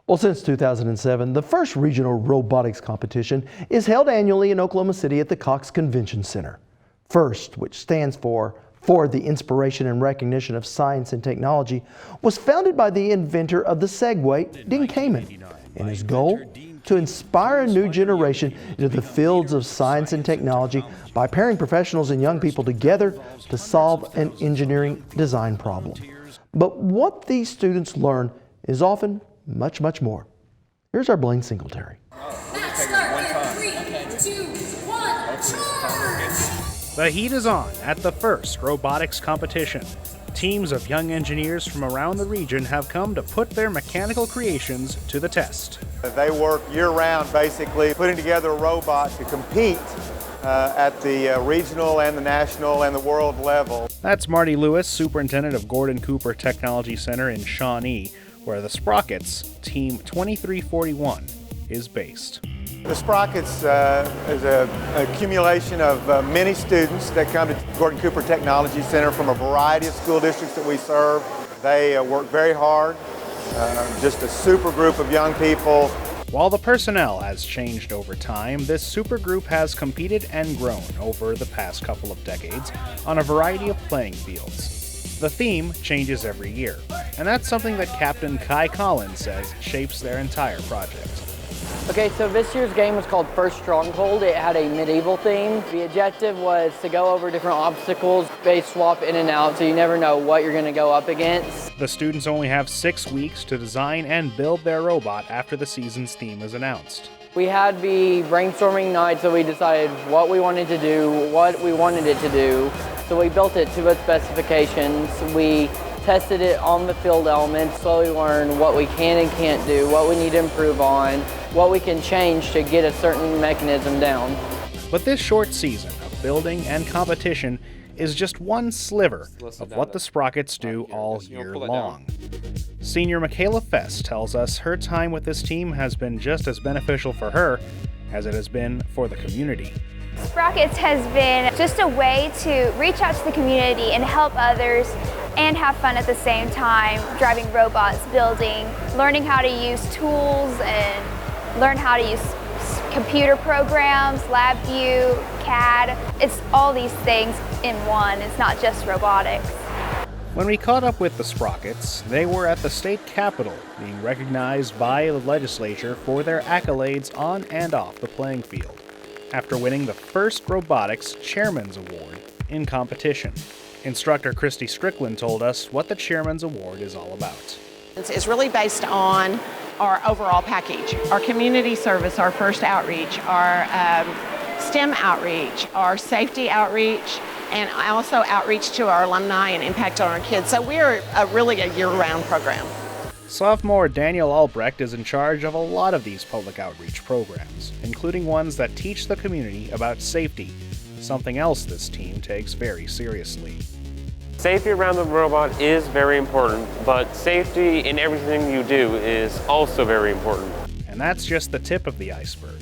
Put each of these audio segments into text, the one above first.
Well, since 2007, the FIRST Regional Robotics Competition is held annually in Oklahoma City at the Cox Convention Center. FIRST, which stands for the Inspiration and Recognition of Science and Technology, was founded by the inventor of the Segway, Dean Kamen, and his goal to inspire a new generation into the fields of science and technology by pairing professionals and young people together to solve an engineering design problem. But what these students learn is often much, much more. Here's our Blaine Singletary. Match start in 3, 2, 1, charge! The heat is on at the FIRST Robotics Competition. Teams of young engineers from around the region have come to put their mechanical creations to the test. They work year-round, basically, putting together a robot to compete at the regional and the national and the world level. That's Marty Lewis, superintendent of Gordon Cooper Technology Center in Shawnee, where the Sprockets, Team 2341, is based. The Sprockets is an accumulation of many students that come to Gordon Cooper Technology Center from a variety of school districts that we serve. They work very hard, just a super group of young people. While the personnel has changed over time, this supergroup has competed and grown over the past couple of decades on a variety of playing fields. The theme changes every year, and that's something that Captain Kai Collins says shapes their entire project. Okay, so this year's game was called First Stronghold. It had a medieval theme. The objective was to go over different obstacles, base swap in and out, so you never know what you're going to go up against. The students only have 6 weeks to design and build their robot after the season's theme is announced. We had the brainstorming night, so we decided what we wanted to do, what we wanted it to do. So we built it to its specifications. We tested it on the field elements, slowly learned what we can and can't do, what we need to improve on, what we can change to get a certain mechanism down. But this short season of building and competition is just one sliver of what the Sprockets do all year long. Senior Mikayla Fest tells us her time with this team has been just as beneficial for her as it has been for the community. Sprockets has been just a way to reach out to the community and help others and have fun at the same time, driving robots, building, learning how to use tools and learn how to use computer programs, LabVIEW, CAD. It's all these things in one. It's not just robotics. When we caught up with the Sprockets, they were at the state capitol being recognized by the legislature for their accolades on and off the playing field, after winning the FIRST Robotics Chairman's Award in competition. Instructor Christy Strickland told us what the Chairman's Award is all about. It's really based on our overall package, our community service, our FIRST outreach, our STEM outreach, our safety outreach, and also outreach to our alumni and impact on our kids. So we're really a year-round program. Sophomore Daniel Albrecht is in charge of a lot of these public outreach programs, including ones that teach the community about safety, something else this team takes very seriously. Safety around the robot is very important, but safety in everything you do is also very important. And that's just the tip of the iceberg.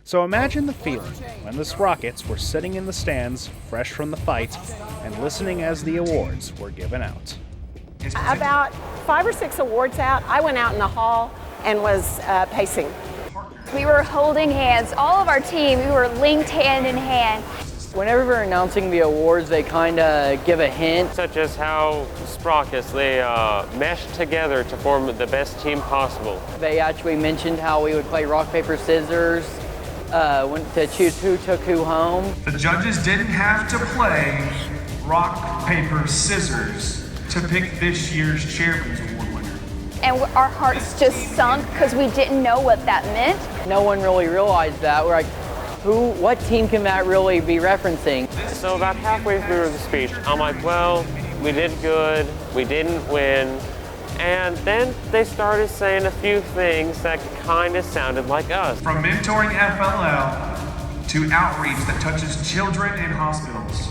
So imagine the feeling when the Sprockets were sitting in the stands, fresh from the fight, and listening as the awards were given out. About 5 or 6 awards out, I went out in the hall and was pacing. We were holding hands. All of our team, we were linked hand in hand. Whenever we're announcing the awards, they kind of give a hint. Such as how Sprockets, they meshed together to form the best team possible. They actually mentioned how we would play rock, paper, scissors, to choose who took who home. The judges didn't have to play rock, paper, scissors to pick this year's Chairman's Award winner. And our hearts just sunk because we didn't know what that meant. No one really realized that. We're like, what team can that really be referencing? So about halfway through the speech, I'm like, well, we did good, we didn't win. And then they started saying a few things that kind of sounded like us. From mentoring FLL to outreach that touches children in hospitals.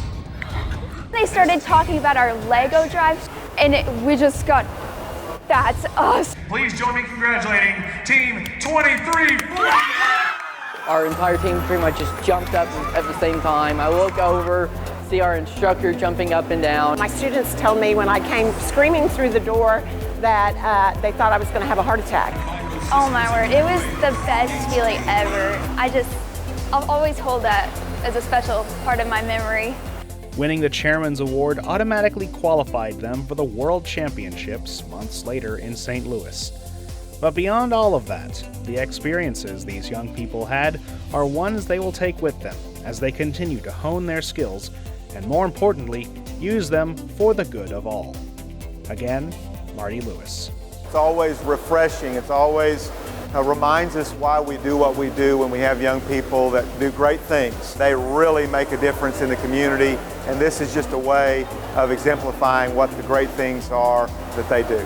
They started talking about our Lego drives, and we just got, that's us. Please join me in congratulating Team 23. Our entire team pretty much just jumped up at the same time. I look over, see our instructor jumping up and down. My students told me when I came screaming through the door that they thought I was going to have a heart attack. Oh my word, it was the best feeling ever. I'll always hold that as a special part of my memory. Winning the Chairman's Award automatically qualified them for the World Championships months later in St. Louis. But beyond all of that, the experiences these young people had are ones they will take with them as they continue to hone their skills and, more importantly, use them for the good of all. Again, Marty Lewis. It's always refreshing. It's always reminds us why we do what we do when we have young people that do great things. They really make a difference in the community, and this is just a way of exemplifying what the great things are that they do.